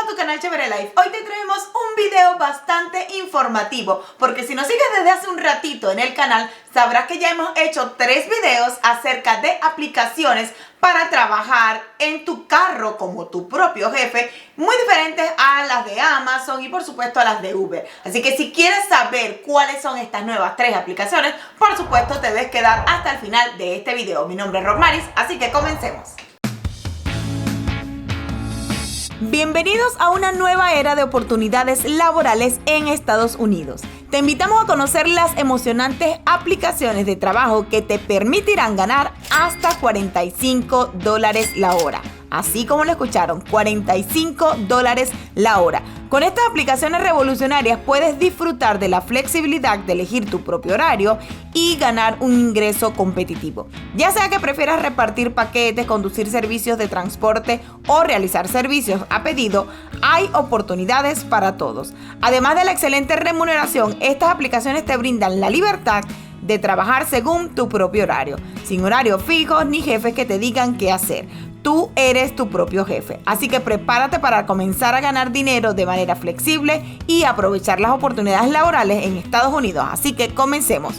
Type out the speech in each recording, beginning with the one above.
a tu canal Chévere Life. Hoy te traemos un video bastante informativo, porque si nos sigues desde hace un ratito en el canal, sabrás que ya hemos hecho 3 videos acerca de aplicaciones para trabajar en tu carro como tu propio jefe, muy diferentes a las de Amazon y por supuesto a las de Uber. Así que si quieres saber cuáles son estas nuevas 3 aplicaciones, por supuesto te debes quedar hasta el final de este video. Mi nombre es Rockmaris, así que comencemos. Bienvenidos a una nueva era de oportunidades laborales en Estados Unidos. Te invitamos a conocer las emocionantes aplicaciones de trabajo que te permitirán ganar hasta $45 la hora. Así como lo escucharon, $45 la hora. Con estas aplicaciones revolucionarias puedes disfrutar de la flexibilidad de elegir tu propio horario y ganar un ingreso competitivo. Ya sea que prefieras repartir paquetes, conducir servicios de transporte o realizar servicios a pedido, hay oportunidades para todos. Además de la excelente remuneración, estas aplicaciones te brindan la libertad de trabajar según tu propio horario, sin horarios fijos ni jefes que te digan qué hacer. Tú eres tu propio jefe, así que prepárate para comenzar a ganar dinero de manera flexible y aprovechar las oportunidades laborales en Estados Unidos. Así que comencemos.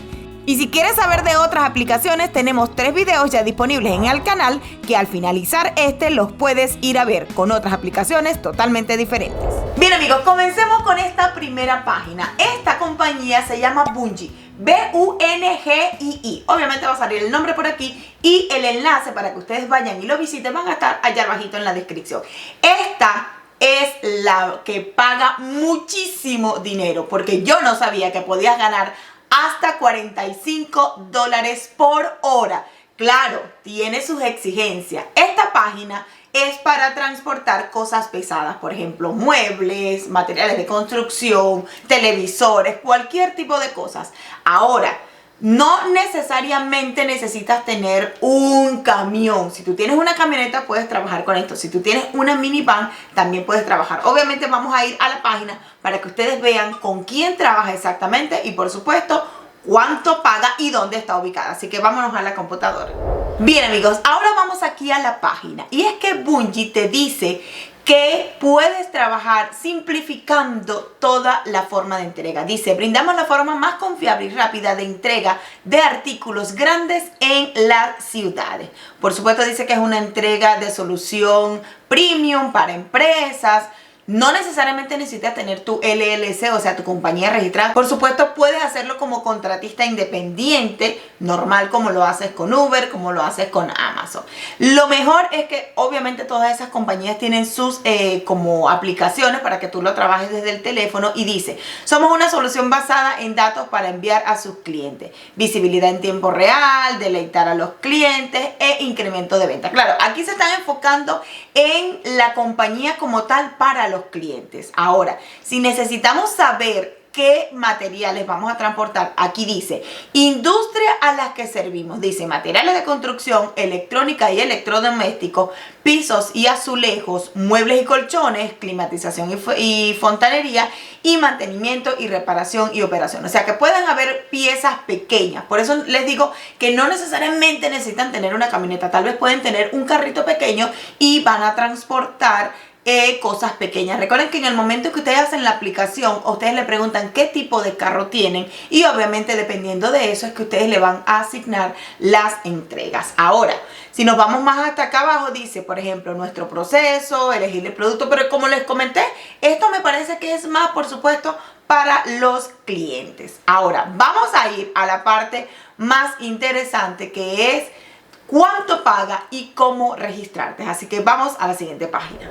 Y si quieres saber de otras aplicaciones, tenemos 3 videos ya disponibles en el canal que al finalizar los puedes ir a ver con otras aplicaciones totalmente diferentes. Bien amigos, comencemos con esta primera página. Esta compañía se llama Bungii. Bungii. Obviamente va a salir el nombre por aquí y el enlace para que ustedes vayan y lo visiten van a estar allá abajito en la descripción. Esta es la que paga muchísimo dinero, porque yo no sabía que podías ganar hasta $45 por hora. Claro, tiene sus exigencias. Esta página es para transportar cosas pesadas, por ejemplo, muebles, materiales de construcción, televisores, cualquier tipo de cosas. Ahora, no necesariamente necesitas tener un camión. Si tú tienes una camioneta, puedes trabajar con esto. Si tú tienes una minivan, también puedes trabajar. Obviamente vamos a ir a la página para que ustedes vean con quién trabaja exactamente y, por supuesto, cuánto paga y dónde está ubicada. Así que vámonos a la computadora. Bien amigos, ahora vamos aquí a la página. Y es que Bungii te dice que puedes trabajar simplificando toda la forma de entrega. Dice, brindamos la forma más confiable y rápida de entrega de artículos grandes en las ciudades. Por supuesto dice que es una entrega de solución premium para empresas. No necesariamente necesitas tener tu LLC, o sea, tu compañía registrada. Por supuesto, puedes hacerlo como contratista independiente, normal como lo haces con Uber, como lo haces con Amazon. Lo mejor es que obviamente todas esas compañías tienen sus como aplicaciones para que tú lo trabajes desde el teléfono y dice, somos una solución basada en datos para enviar a sus clientes. Visibilidad en tiempo real, deleitar a los clientes e incremento de ventas. Claro, aquí se están enfocando en la compañía como tal para los clientes. Ahora, si necesitamos saber qué materiales vamos a transportar, aquí dice industria a las que servimos. Dice materiales de construcción, electrónica y electrodomésticos, pisos y azulejos, muebles y colchones, climatización y fontanería y mantenimiento y reparación y operación. O sea que pueden haber piezas pequeñas. Por eso les digo que no necesariamente necesitan tener una camioneta. Tal vez pueden tener un carrito pequeño y van a transportar cosas pequeñas. Recuerden que en el momento que ustedes hacen la aplicación, ustedes le preguntan qué tipo de carro tienen y obviamente dependiendo de eso es que ustedes le van a asignar las entregas. Ahora, si nos vamos más hasta acá abajo, dice, por ejemplo, nuestro proceso, elegir el producto, pero como les comenté, esto me parece que es más, por supuesto, para los clientes. Ahora, vamos a ir a la parte más interesante que es cuánto paga y cómo registrarte. Así que vamos a la siguiente página.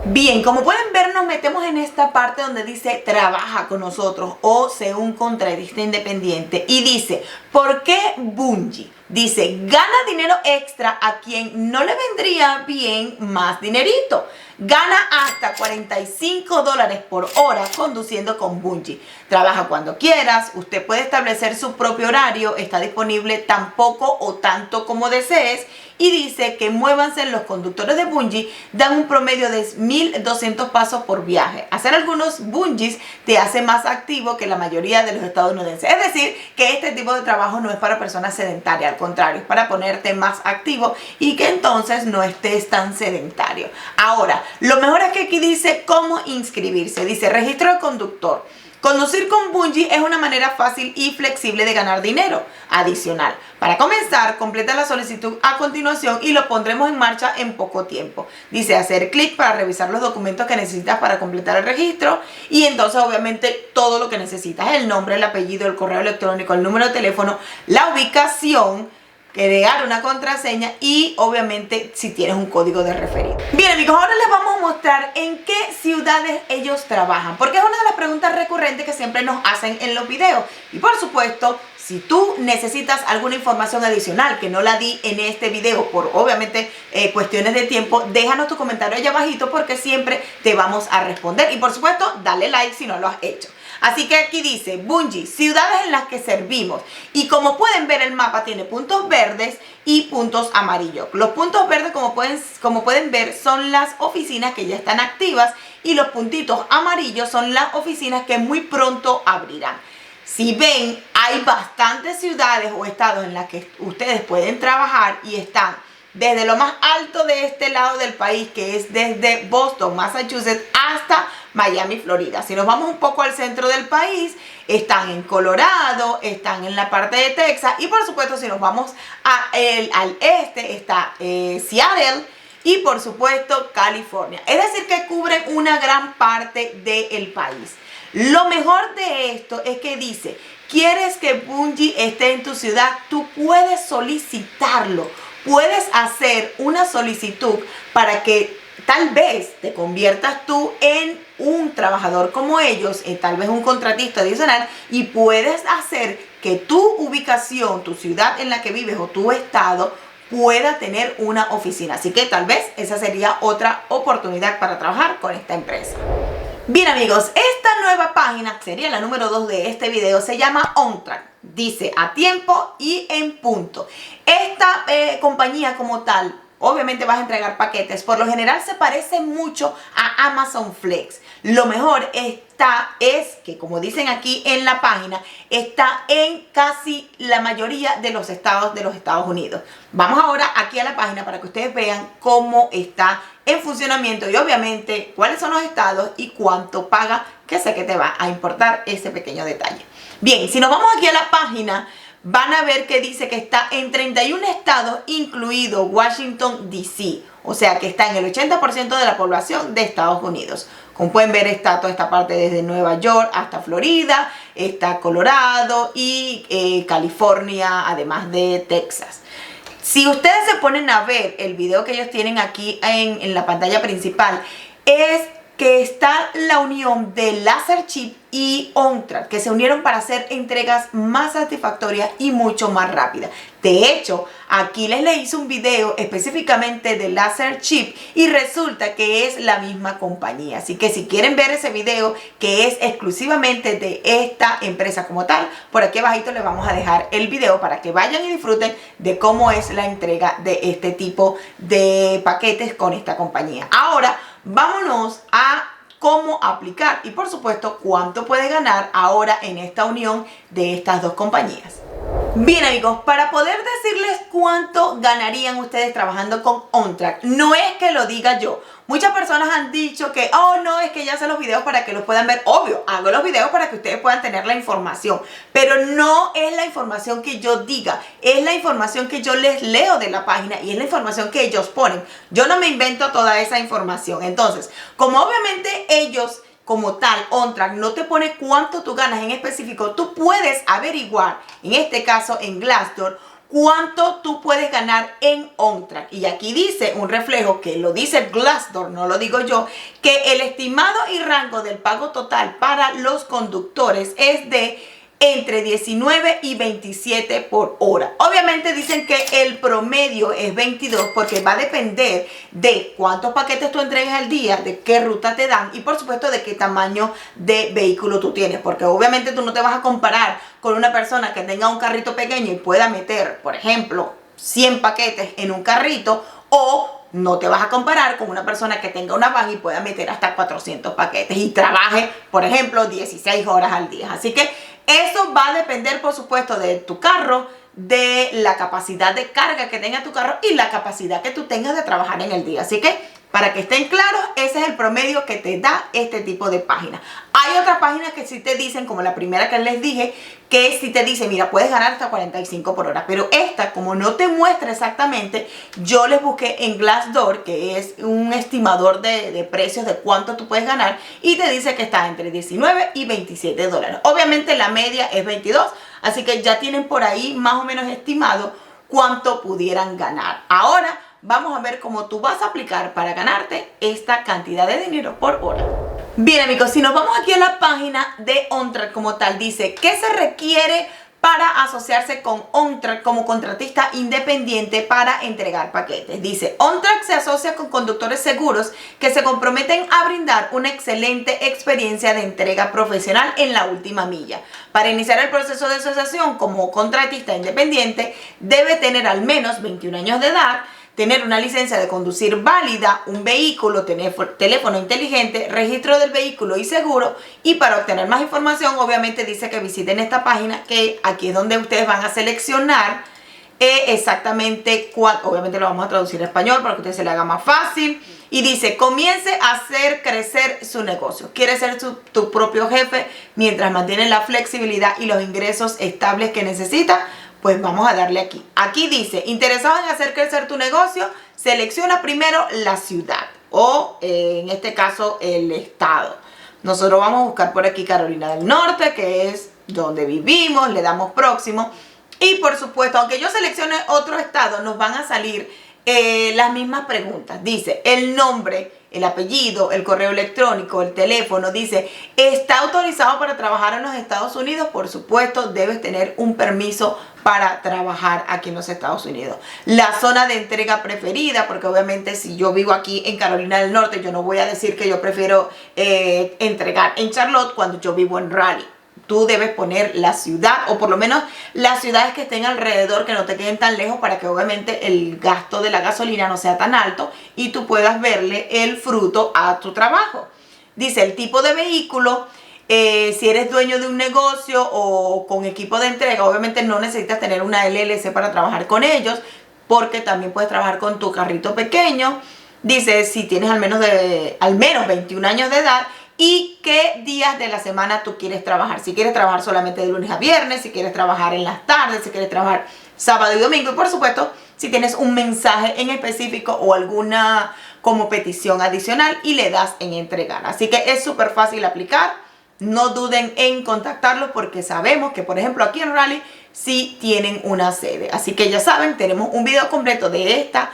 Bien, como pueden ver, nos metemos en esta parte donde dice trabaja con nosotros o sé un contratista independiente y dice, ¿por qué Bungii? Dice, gana dinero extra a quien no le vendría bien más dinerito. Gana hasta $45 por hora conduciendo con Bungii. Trabaja cuando quieras, usted puede establecer su propio horario, está disponible tan poco o tanto como desees. Y dice que muévanse, los conductores de Bungii dan un promedio de 1.200 pasos por viaje. Hacer algunos bungees te hace más activo que la mayoría de los estadounidenses. Es decir, que este tipo de trabajo no es para personas sedentarias. al contrario, es para ponerte más activo y que entonces no estés tan sedentario. Ahora, lo mejor es que aquí dice cómo inscribirse. Dice registro de conductor. Conducir con Bungie es una manera fácil y flexible de ganar dinero adicional. Para comenzar, completa la solicitud a continuación y lo pondremos en marcha en poco tiempo. Dice hacer clic para revisar los documentos que necesitas para completar el registro y entonces obviamente todo lo que necesitas, el nombre, el apellido, el correo electrónico, el número de teléfono, la ubicación, crear una contraseña y obviamente si tienes un código de referido. Bien amigos, ahora les vamos a mostrar en qué ciudades ellos trabajan, porque es una de las preguntas recurrentes que siempre nos hacen en los videos. Y por supuesto, si tú necesitas alguna información adicional que no la di en este video por obviamente cuestiones de tiempo, déjanos tu comentario allá abajito porque siempre te vamos a responder. Y por supuesto, dale like si no lo has hecho. Así que aquí dice Bungie, ciudades en las que servimos. Y como pueden ver, el mapa tiene puntos verdes y puntos amarillos. Los puntos verdes, como pueden ver, son las oficinas que ya están activas y los puntitos amarillos son las oficinas que muy pronto abrirán. Si ven, hay bastantes ciudades o estados en las que ustedes pueden trabajar y están desde lo más alto de este lado del país, que es desde Boston, Massachusetts, hasta Miami, Florida. Si nos vamos un poco al centro del país, están en Colorado, están en la parte de Texas y por supuesto si nos vamos al este está Seattle y por supuesto California. Es decir que cubren una gran parte del país. Lo mejor de esto es que dice, ¿quieres que Bungie esté en tu ciudad? Tú puedes solicitarlo. Puedes hacer una solicitud para que tal vez te conviertas tú en un trabajador como ellos, tal vez un contratista adicional, y puedes hacer que tu ubicación, tu ciudad en la que vives o tu estado pueda tener una oficina. Así que tal vez esa sería otra oportunidad para trabajar con esta empresa. Bien amigos, esta nueva página, sería la número 2 de este video, se llama OnTrack. Dice a tiempo y en punto. Esta compañía como tal, obviamente vas a entregar paquetes. Por lo general se parece mucho a Amazon Flex. Lo mejor es que, como dicen aquí en la página, está en casi la mayoría de los estados de los Estados Unidos. Vamos ahora aquí a la página para que ustedes vean cómo está en funcionamiento y obviamente cuáles son los estados y cuánto paga, que sé que te va a importar ese pequeño detalle. Bien, si nos vamos aquí a la página, van a ver que dice que está en 31 estados, incluido Washington, D.C. O sea que está en el 80% de la población de Estados Unidos. Como pueden ver, está toda esta parte desde Nueva York hasta Florida, está Colorado y California, además de Texas. Si ustedes se ponen a ver el video que ellos tienen aquí en la pantalla principal, es que está la unión de LaserChip y OnTrack, que se unieron para hacer entregas más satisfactorias y mucho más rápidas. De hecho, aquí les hice un video específicamente de LaserChip y resulta que es la misma compañía. Así que si quieren ver ese video, que es exclusivamente de esta empresa como tal, por aquí abajito les vamos a dejar el video para que vayan y disfruten de cómo es la entrega de este tipo de paquetes con esta compañía. Ahora, vámonos a cómo aplicar y por supuesto cuánto puedes ganar ahora en esta unión de estas dos compañías. Bien amigos, para poder decirles cuánto ganarían ustedes trabajando con OnTrack, no es que lo diga yo. Muchas personas han dicho que, oh no, es que ya hacen los videos para que los puedan ver. Obvio, hago los videos para que ustedes puedan tener la información, pero no es la información que yo diga, es la información que yo les leo de la página y es la información que ellos ponen. Yo no me invento toda esa información. Entonces, como obviamente ellos como tal, OnTrack no te pone cuánto tú ganas en específico, tú puedes averiguar, en este caso en Glassdoor, cuánto tú puedes ganar en OnTrack. Y aquí dice un reflejo que lo dice Glassdoor, no lo digo yo, que el estimado y rango del pago total para los conductores es de entre 19 y 27 por hora. Obviamente dicen que el promedio es 22 porque va a depender de cuántos paquetes tú entregues al día, de qué ruta te dan y por supuesto de qué tamaño de vehículo tú tienes, porque obviamente tú no te vas a comparar con una persona que tenga un carrito pequeño y pueda meter, por ejemplo, 100 paquetes en un carrito, o no te vas a comparar con una persona que tenga una van y pueda meter hasta 400 paquetes y trabaje, por ejemplo, 16 horas al día. Así que eso va a depender, por supuesto, de tu carro, de la capacidad de carga que tenga tu carro y la capacidad que tú tengas de trabajar en el día. Así que, para que estén claros, ese es el promedio que te da este tipo de páginas. Hay otras páginas que sí te dicen, como la primera que les dije, que sí te dice, mira, puedes ganar hasta 45 por hora. Pero esta, como no te muestra exactamente, yo les busqué en Glassdoor, que es un estimador de precios de cuánto tú puedes ganar, y te dice que está entre 19 y 27 dólares. Obviamente la media es 22, así que ya tienen por ahí más o menos estimado cuánto pudieran ganar. Ahora vamos a ver cómo tú vas a aplicar para ganarte esta cantidad de dinero por hora. Bien, amigos, si nos vamos aquí a la página de OnTrack como tal, dice ¿qué se requiere para asociarse con OnTrack como contratista independiente para entregar paquetes? Dice, OnTrack se asocia con conductores seguros que se comprometen a brindar una excelente experiencia de entrega profesional en la última milla. Para iniciar el proceso de asociación como contratista independiente, debe tener al menos 21 años de edad, tener una licencia de conducir válida, un vehículo, teléfono inteligente, registro del vehículo y seguro. Y para obtener más información, obviamente dice que visiten esta página, que aquí es donde ustedes van a seleccionar exactamente cuánto. Obviamente lo vamos a traducir en español para que a ustedes se le haga más fácil. Y dice, comience a hacer crecer su negocio. Quiere ser tu propio jefe mientras mantiene la flexibilidad y los ingresos estables que necesita. Pues vamos a darle aquí. Aquí dice, interesado en hacer crecer tu negocio, selecciona primero la ciudad o en este caso el estado. Nosotros vamos a buscar por aquí Carolina del Norte, que es donde vivimos, le damos próximo. Y por supuesto, aunque yo seleccione otro estado, nos van a salir las mismas preguntas. Dice el nombre, el apellido, el correo electrónico, el teléfono. Dice, ¿está autorizado para trabajar en los Estados Unidos? Por supuesto, debes tener un permiso para trabajar aquí en los Estados Unidos. La zona de entrega preferida, porque obviamente si yo vivo aquí en Carolina del Norte, yo no voy a decir que yo prefiero entregar en Charlotte cuando yo vivo en Raleigh. Tú debes poner la ciudad, o por lo menos las ciudades que estén alrededor, que no te queden tan lejos, para que obviamente el gasto de la gasolina no sea tan alto y tú puedas verle el fruto a tu trabajo. Dice el tipo de vehículo, si eres dueño de un negocio o con equipo de entrega, obviamente no necesitas tener una LLC para trabajar con ellos, porque también puedes trabajar con tu carrito pequeño. Dice si tienes al menos 21 años de edad. Y qué días de la semana tú quieres trabajar. Si quieres trabajar solamente de lunes a viernes, si quieres trabajar en las tardes, si quieres trabajar sábado y domingo. Y por supuesto, si tienes un mensaje en específico o alguna como petición adicional y le das en entregar. Así que es súper fácil aplicar. No duden en contactarlos porque sabemos que, por ejemplo, aquí en Raleigh sí tienen una sede. Así que ya saben, tenemos un video completo de esta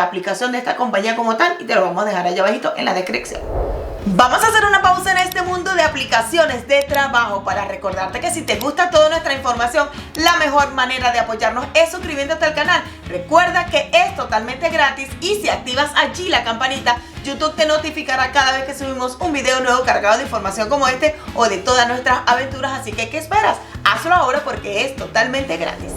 aplicación de esta compañía como tal y te lo vamos a dejar allá abajito en la descripción. Vamos a hacer una pausa en este mundo de aplicaciones de trabajo para recordarte que si te gusta toda nuestra información, la mejor manera de apoyarnos es suscribiéndote al canal. Recuerda que es totalmente gratis y si activas allí la campanita, YouTube te notificará cada vez que subimos un video nuevo cargado de información como este o de todas nuestras aventuras. Así que, ¿qué esperas? Hazlo ahora porque es totalmente gratis.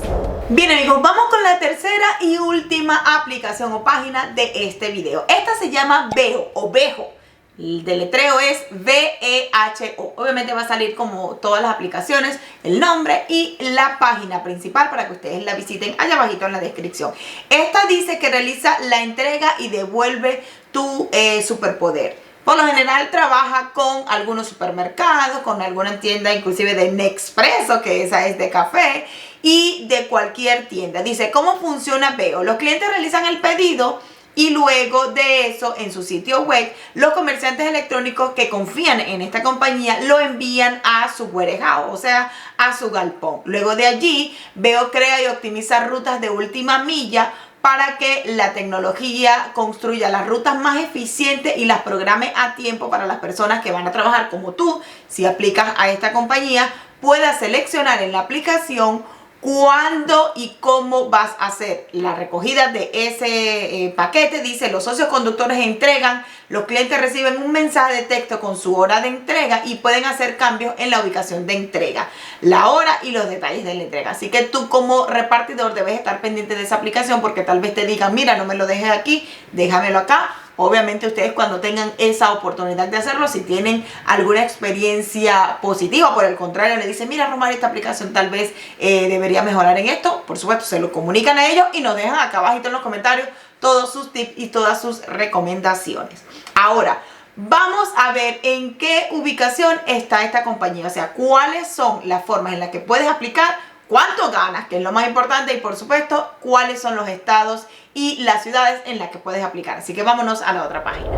Bien, amigos, vamos con la tercera y última aplicación o página de este video. Esta se llama Veho o Veho. El deletreo es V-E-H-O. Obviamente va a salir como todas las aplicaciones, el nombre y la página principal para que ustedes la visiten allá abajito en la descripción. Esta dice que realiza la entrega y devuelve tu superpoder. Por lo general trabaja con algunos supermercados, con alguna tienda inclusive de Nespresso, que esa es de café, y de cualquier tienda. Dice, ¿cómo funciona Veho? Los clientes realizan el pedido y luego de eso, en su sitio web, los comerciantes electrónicos que confían en esta compañía lo envían a su warehouse, o sea, a su galpón. Luego de allí, Veho crea y optimiza rutas de última milla para que la tecnología construya las rutas más eficientes y las programe a tiempo para las personas que van a trabajar como tú. Si aplicas a esta compañía, puedas seleccionar en la aplicación cuándo y cómo vas a hacer la recogida de ese paquete. Dice, los socios conductores entregan, los clientes reciben un mensaje de texto con su hora de entrega y pueden hacer cambios en la ubicación de entrega, la hora y los detalles de la entrega. Así que tú como repartidor debes estar pendiente de esa aplicación porque tal vez te digan, mira, no me lo dejes aquí, déjamelo acá. obviamente ustedes cuando tengan esa oportunidad de hacerlo, si tienen alguna experiencia positiva, por el contrario, le dicen, mira Romari, esta aplicación tal vez debería mejorar en esto, por supuesto se lo comunican a ellos y nos dejan acá abajito en los comentarios todos sus tips y todas sus recomendaciones. Ahora, vamos a ver en qué ubicación está esta compañía, o sea, cuáles son las formas en las que puedes aplicar, cuánto ganas, que es lo más importante, y por supuesto, cuáles son los estados y las ciudades en las que puedes aplicar. Así que vámonos a la otra página.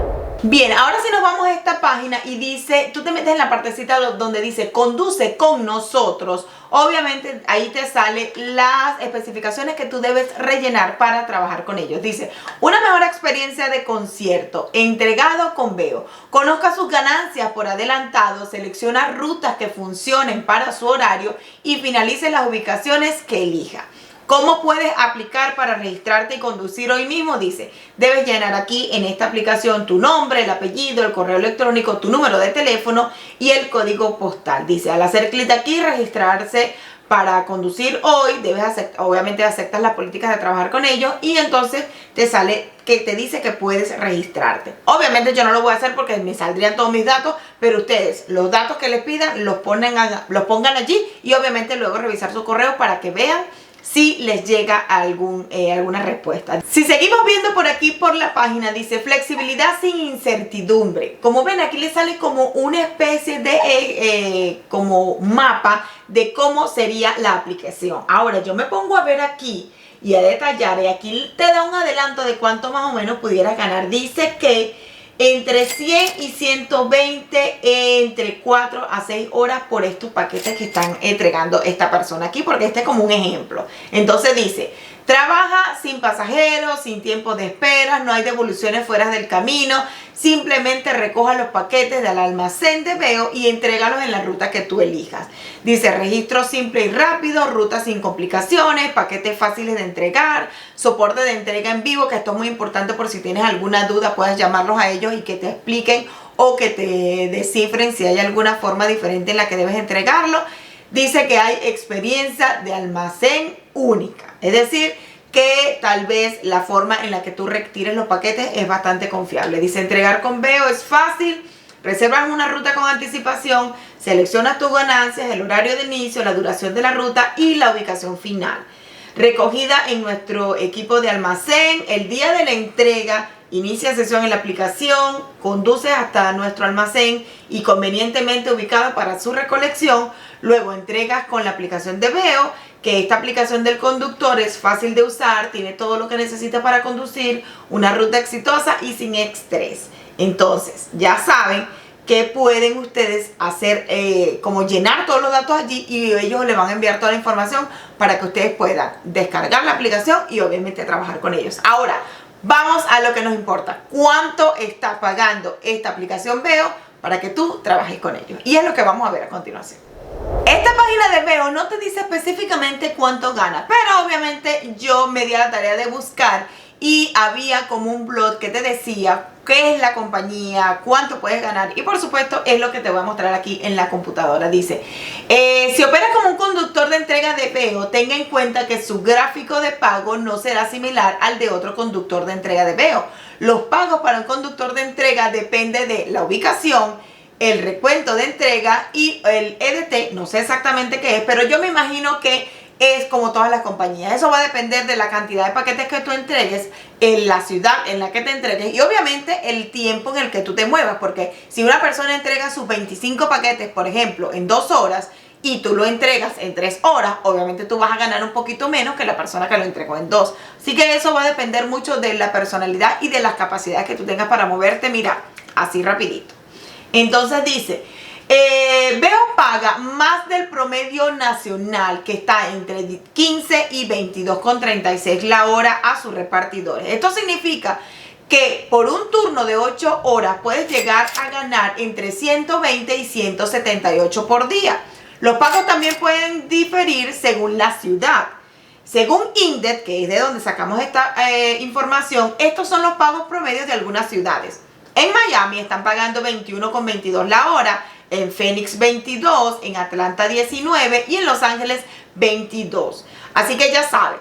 Bien, ahora sí nos vamos a esta página y dice, tú te metes en la partecita donde dice conduce con nosotros. Obviamente ahí te salen las especificaciones que tú debes rellenar para trabajar con ellos. Dice, una mejor experiencia de concierto, entregado con Veo. Conozca sus ganancias por adelantado, selecciona rutas que funcionen para su horario y finalice las ubicaciones que elija. ¿Cómo puedes aplicar para registrarte y conducir hoy mismo? Dice, debes llenar aquí en esta aplicación tu nombre, el apellido, el correo electrónico, tu número de teléfono y el código postal. Dice, al hacer clic aquí, registrarse para conducir hoy, obviamente aceptas las políticas de trabajar con ellos y entonces te sale que te dice que puedes registrarte. Obviamente yo no lo voy a hacer porque me saldrían todos mis datos, pero ustedes los datos que les pidan los pongan allí y obviamente luego revisar su correo para que vean si les llega alguna respuesta. Si seguimos viendo por aquí por la página, dice flexibilidad sin incertidumbre. Como ven, aquí les sale como una especie de como mapa de cómo sería la aplicación. Ahora yo me pongo a ver aquí y a detallar, y aquí te da un adelanto de cuánto más o menos pudieras ganar. Dice que entre 100 y 120, entre 4 a 6 horas por estos paquetes que están entregando esta persona aquí, porque este es como un ejemplo. Entonces dice, trabaja sin pasajeros, sin tiempo de espera, no hay devoluciones fuera del camino, simplemente recoja los paquetes del almacén de Veo y entrégalos en la ruta que tú elijas. Dice, registro simple y rápido, rutas sin complicaciones, paquetes fáciles de entregar, soporte de entrega en vivo, que esto es muy importante por si tienes alguna duda, puedes llamarlos a ellos y que te expliquen o que te descifren si hay alguna forma diferente en la que debes entregarlo. Dice que hay experiencia de almacén única, es decir, que tal vez la forma en la que tú retires los paquetes es bastante confiable. Dice, entregar con Veo es fácil, reservas una ruta con anticipación, seleccionas tus ganancias, el horario de inicio, la duración de la ruta y la ubicación final. Recogida en nuestro equipo de almacén, el día de la entrega, inicia sesión en la aplicación, conduce hasta nuestro almacén y convenientemente ubicado para su recolección. Luego entregas con la aplicación de Veo, que esta aplicación del conductor es fácil de usar, tiene todo lo que necesitas para conducir, una ruta exitosa y sin estrés. Entonces, ya saben que pueden ustedes hacer como llenar todos los datos allí y ellos les van a enviar toda la información para que ustedes puedan descargar la aplicación y obviamente trabajar con ellos. Ahora, vamos a lo que nos importa. ¿Cuánto está pagando esta aplicación Veo para que tú trabajes con ellos? Y es lo que vamos a ver a continuación. Esta página de Veo no te dice específicamente cuánto gana, pero obviamente yo me di a la tarea de buscar y había como un blog que te decía qué es la compañía, cuánto puedes ganar y por supuesto es lo que te voy a mostrar aquí en la computadora. Dice, si operas como un conductor de entrega de Veo, tenga en cuenta que su gráfico de pago no será similar al de otro conductor de entrega de Veo. Los pagos para un conductor de entrega depende de la ubicación, el recuento de entrega y el EDT, no sé exactamente qué es, pero yo me imagino que es como todas las compañías. Eso va a depender de la cantidad de paquetes que tú entregues, en la ciudad en la que te entregues y obviamente el tiempo en el que tú te muevas, porque si una persona entrega sus 25 paquetes, por ejemplo, en 2 horas y tú lo entregas en 3 horas, obviamente tú vas a ganar un poquito menos que la persona que lo entregó en 2. Así que eso va a depender mucho de la personalidad y de las capacidades que tú tengas para moverte, mira, así rapidito. Entonces dice, Veo paga más del promedio nacional, que está entre 15 y 22,36 la hora a sus repartidores. Esto significa que por un turno de 8 horas puedes llegar a ganar entre 120 y 178 por día. Los pagos también pueden diferir según la ciudad. Según Indeed, que es de donde sacamos esta información, estos son los pagos promedios de algunas ciudades. En Miami están pagando 21,22 la hora, en Phoenix 22, en Atlanta 19 y en Los Ángeles 22. Así que ya saben,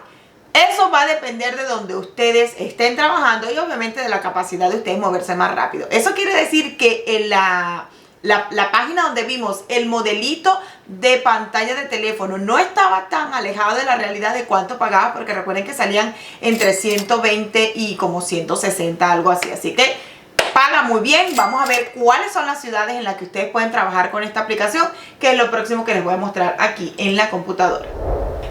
Eso va a depender de donde ustedes estén trabajando y obviamente de la capacidad de ustedes moverse más rápido. Eso quiere decir que en la página donde vimos el modelito de pantalla de teléfono no estaba tan alejado de la realidad de cuánto pagaba, porque recuerden que salían entre 120 y como 160, algo así. Así que paga muy bien. Vamos a ver cuáles son las ciudades en las que ustedes pueden trabajar con esta aplicación, que es lo próximo que les voy a mostrar aquí en la computadora.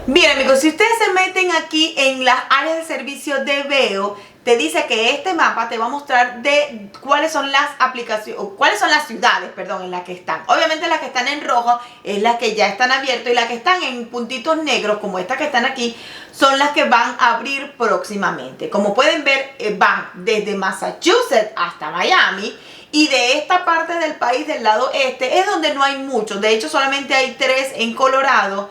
Bien, amigos, si ustedes se meten aquí en las áreas de servicio de Veo, te dice que este mapa te va a mostrar de cuáles son las aplicaciones, o cuáles son las ciudades, perdón, en las que están. Obviamente las que están en rojo es las que ya están abiertas, y las que están en puntitos negros, como estas que están aquí, son las que van a abrir próximamente. Como pueden ver, van desde Massachusetts hasta Miami. Y de esta parte del país, del lado este, es donde no hay muchos. De hecho, solamente hay 3 en Colorado,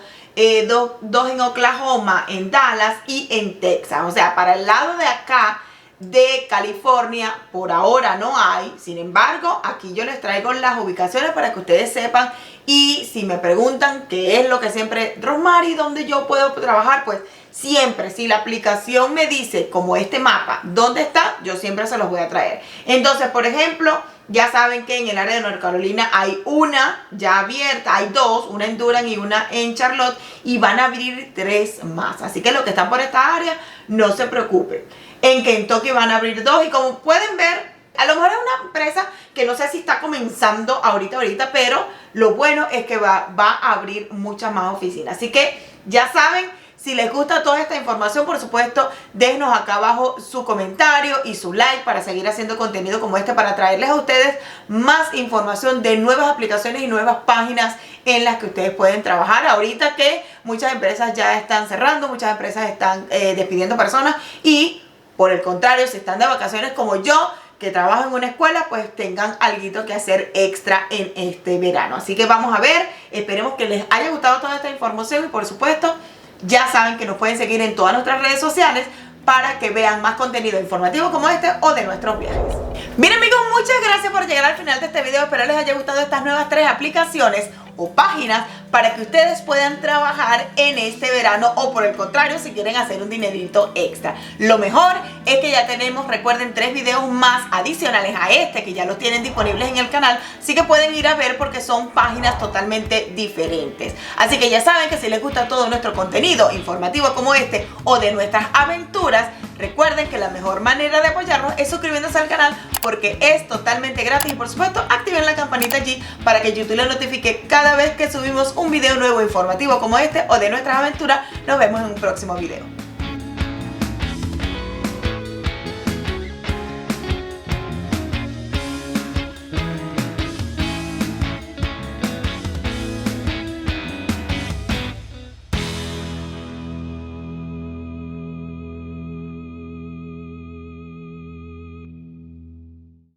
dos en Oklahoma, en Dallas y en Texas. O sea, para el lado de acá de California por ahora no hay. Sin embargo, aquí yo les traigo las ubicaciones para que ustedes sepan. Y si me preguntan qué es lo que siempre, Rosmary, ¿dónde yo puedo trabajar? Pues siempre, si la aplicación me dice, como este mapa, dónde está, yo siempre se los voy a traer. Entonces, por ejemplo, ya saben que en el área de North Carolina hay una ya abierta, hay 2, una en Durham y una en Charlotte, y van a abrir 3 más. Así que los que están por esta área, no se preocupen. En Kentucky van a abrir 2, y como pueden ver, a lo mejor es una empresa que no sé si está comenzando ahorita, pero lo bueno es que va a abrir muchas más oficinas. Así que ya saben. Si les gusta toda esta información, por supuesto, déjenos acá abajo su comentario y su like para seguir haciendo contenido como este, para traerles a ustedes más información de nuevas aplicaciones y nuevas páginas en las que ustedes pueden trabajar. Ahorita que muchas empresas ya están cerrando, muchas empresas están despidiendo personas, y por el contrario, si están de vacaciones como yo, que trabajo en una escuela, pues tengan algo que hacer extra en este verano. Así que vamos a ver, esperemos que les haya gustado toda esta información, y por supuesto, ya saben que nos pueden seguir en todas nuestras redes sociales para que vean más contenido informativo como este o de nuestros viajes. Bien, amigos, muchas gracias por llegar al final de este video. Espero les haya gustado estas nuevas 3 aplicaciones o páginas para que ustedes puedan trabajar en este verano, o por el contrario, si quieren hacer un dinerito extra. Lo mejor es que ya tenemos, recuerden, 3 videos más adicionales a este, que ya los tienen disponibles en el canal, así que pueden ir a ver porque son páginas totalmente diferentes. Así que ya saben que si les gusta todo nuestro contenido informativo como este o de nuestras aventuras, recuerden que la mejor manera de apoyarnos es suscribiéndose al canal, porque es totalmente gratis, y por supuesto activen la campanita allí para que YouTube les notifique cada vez que subimos un video nuevo informativo como este o de nuestras aventuras. Nos vemos en un próximo video.